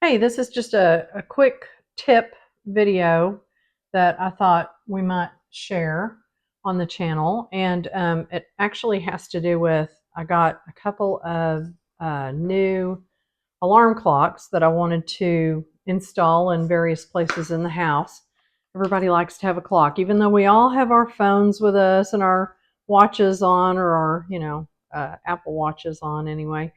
Hey, this is just a quick tip video that I thought we might share on the channel. And it actually has to do with, I got a couple of new alarm clocks that I wanted to install in various places in the house. Everybody likes to have a clock, even though we all have our phones with us and our watches on, or our, Apple watches on anyway.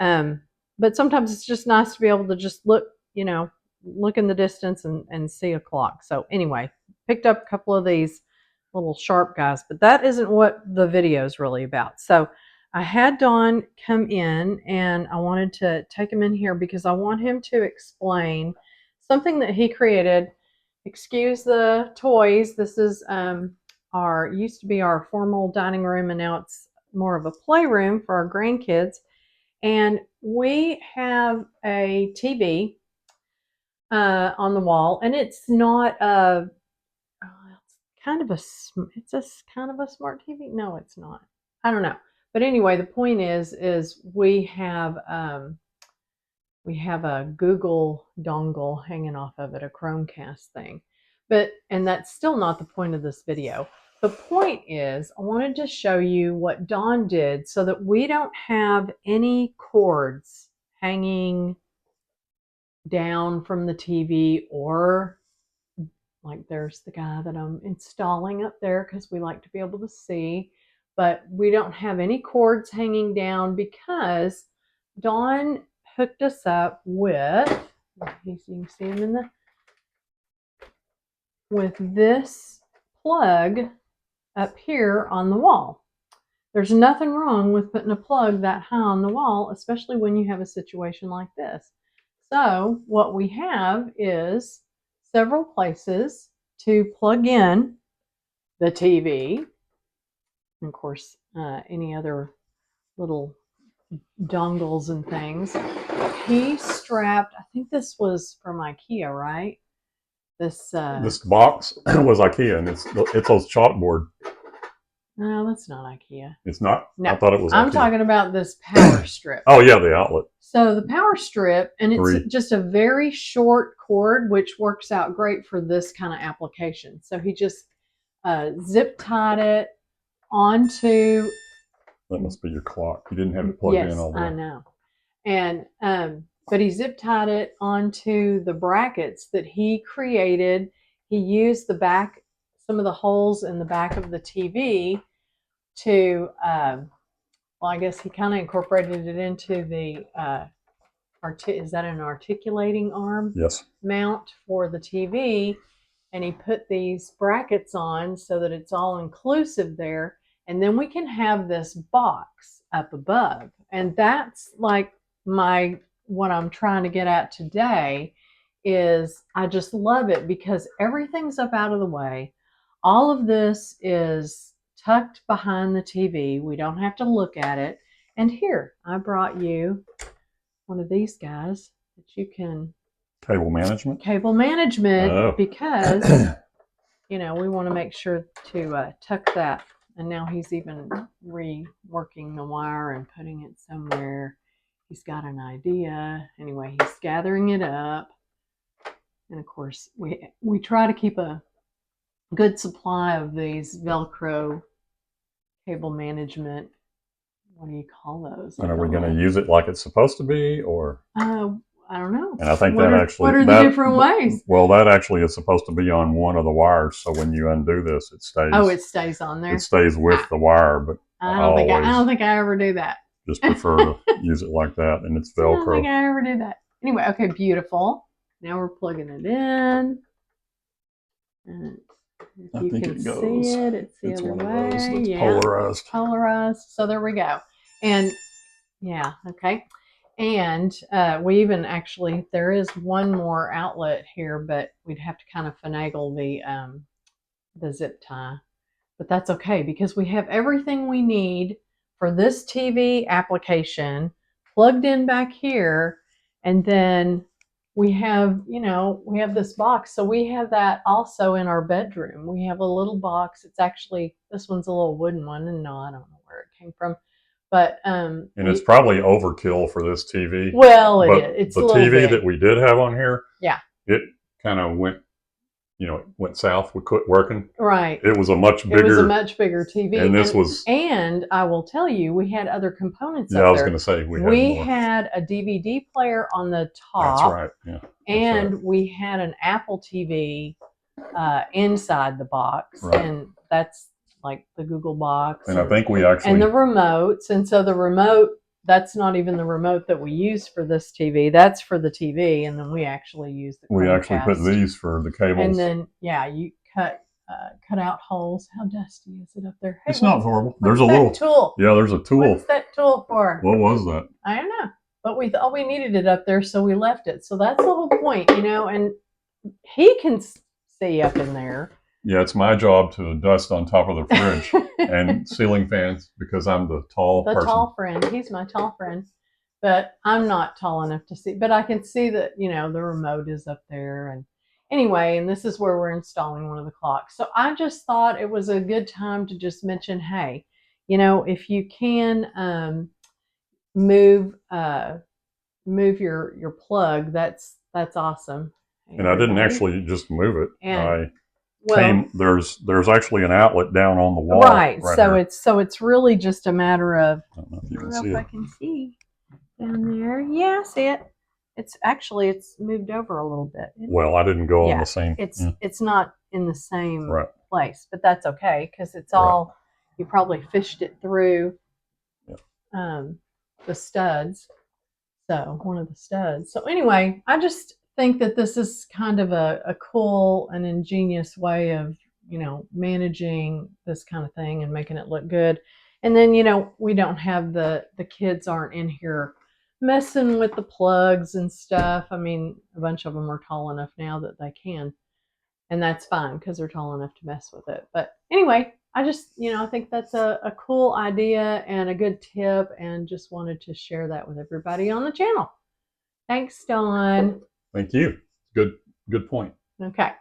Um, but sometimes it's just nice to be able to just look in the distance and see a clock. So anyway, picked up a couple of these little sharp guys, but that isn't what the video is really about. So I had Don come in and I wanted to take him in here because I want him to explain something that he created. Excuse the toys. This is used to be our formal dining room, and now it's more of a playroom for our grandkids. And we have a TV on the wall, and it's not a it's a kind of a smart TV. No, it's not. I don't know. But anyway, the point is we have a Google dongle hanging off of it, a Chromecast thing. And that's still not the point of this video. The point is I wanted to show you what Dawn did so that we don't have any cords hanging down from the TV, or like there's the guy that I'm installing up there because we like to be able to see, but we don't have any cords hanging down because Dawn hooked us up with, you can see him with this plug up here on the wall. There's nothing wrong with putting a plug that high on the wall, especially when you have a situation like this. So what we have is several places to plug in the TV, and of course any other little dongles and things. He strapped, I think this was from IKEA, right? This box was IKEA, and it's those chalkboard. No, that's not IKEA. It's not? No. I thought it was I'm IKEA. Talking about this power strip. Oh yeah, the outlet. So the power strip, and it's just a very short cord, which works out great for this kind of application. So he just zip tied it onto. That must be your clock. You didn't have it plugged in all the way. Yes, I know. And but he zip tied it onto the brackets that he created. He used some of the holes in the back of the TV to, well, I guess he kind of incorporated it into the, is that an articulating arm? Yes. Mount for the TV. And he put these brackets on so that it's all inclusive there. And then we can have this box up above. And that's like what I'm trying to get at today is I just love it because everything's up out of the way. All of this is tucked behind the TV. We don't have to look at it. And here, I brought you one of these guys that you can... Cable management, because, we want to make sure to tuck that. And now he's even reworking the wire and putting it somewhere. He's got an idea. Anyway, he's gathering it up. And of course, we try to keep a good supply of these Velcro cable management. What do you call those? And are we going to use it like it's supposed to be, or? I don't know. And I think what are the different ways? Well, that actually is supposed to be on one of the wires. So when you undo this, it stays. Oh, it stays on there. It stays with the wire, but I don't think I ever do that. Just prefer to use it like that, and it's Velcro. I don't think I ever do that. Anyway, okay, beautiful. Now we're plugging it in. And if you can see it, it's the other way. It's polarized. Polarized. So there we go. And yeah, okay. And we even actually, there is one more outlet here, but we'd have to kind of finagle the zip tie. But that's okay because we have everything we need for this TV application plugged in back here. And then we have, we have this box. So we have that also in our bedroom. We have a little box. It's actually, this one's a little wooden one, and no, I don't know where it came from. But and it's probably overkill for this TV. Well, but it's the a little TV big. that we did have on here, Yeah, it kind of went, went south. We quit working. right. It was a much bigger. It was a much bigger TV, and this was. And I will tell you, we had other components. Yeah, up I was there. going to say we had a DVD player on the top. That's right. Yeah. And we had an Apple TV inside the box, and that's like the Google box. And I think we actually and the remotes, and so the remote. That's not even the remote that we use for this TV. That's for the TV, and then we actually use the. We actually put these for the cables. And then you cut out holes. How dusty is it up there? Hey, it's not horrible. There's a little tool. Yeah, there's a tool. What's that tool for? What was that? I don't know. But we thought we needed it up there, so we left it. So that's the whole point, and he can see up in there. Yeah, it's my job to dust on top of the fridge and ceiling fans because I'm the tall person. The tall friend. He's my tall friend. But I'm not tall enough to see. But I can see that, the remote is up there. And anyway, and this is where we're installing one of the clocks. So I just thought it was a good time to just mention, hey, if you can move your plug, that's awesome. And I didn't actually just move it. There's actually an outlet down on the wall. Right. So it's really just a matter of. I don't know if you can see it. I can see down there. Yeah, I see it. It's moved over a little bit. Well, I didn't go on the same. It's not in the same place, but that's okay because it's all. You probably fished it through. The studs. So one of the studs. So anyway, I just think that this is kind of a cool and ingenious way of, managing this kind of thing and making it look good. And then, we don't have the kids aren't in here messing with the plugs and stuff. I mean, a bunch of them are tall enough now that they can. And that's fine because they're tall enough to mess with it. But anyway, I just, I think that's a cool idea and a good tip, and just wanted to share that with everybody on the channel. Thanks, Dawn. Thank you. Good point. Okay.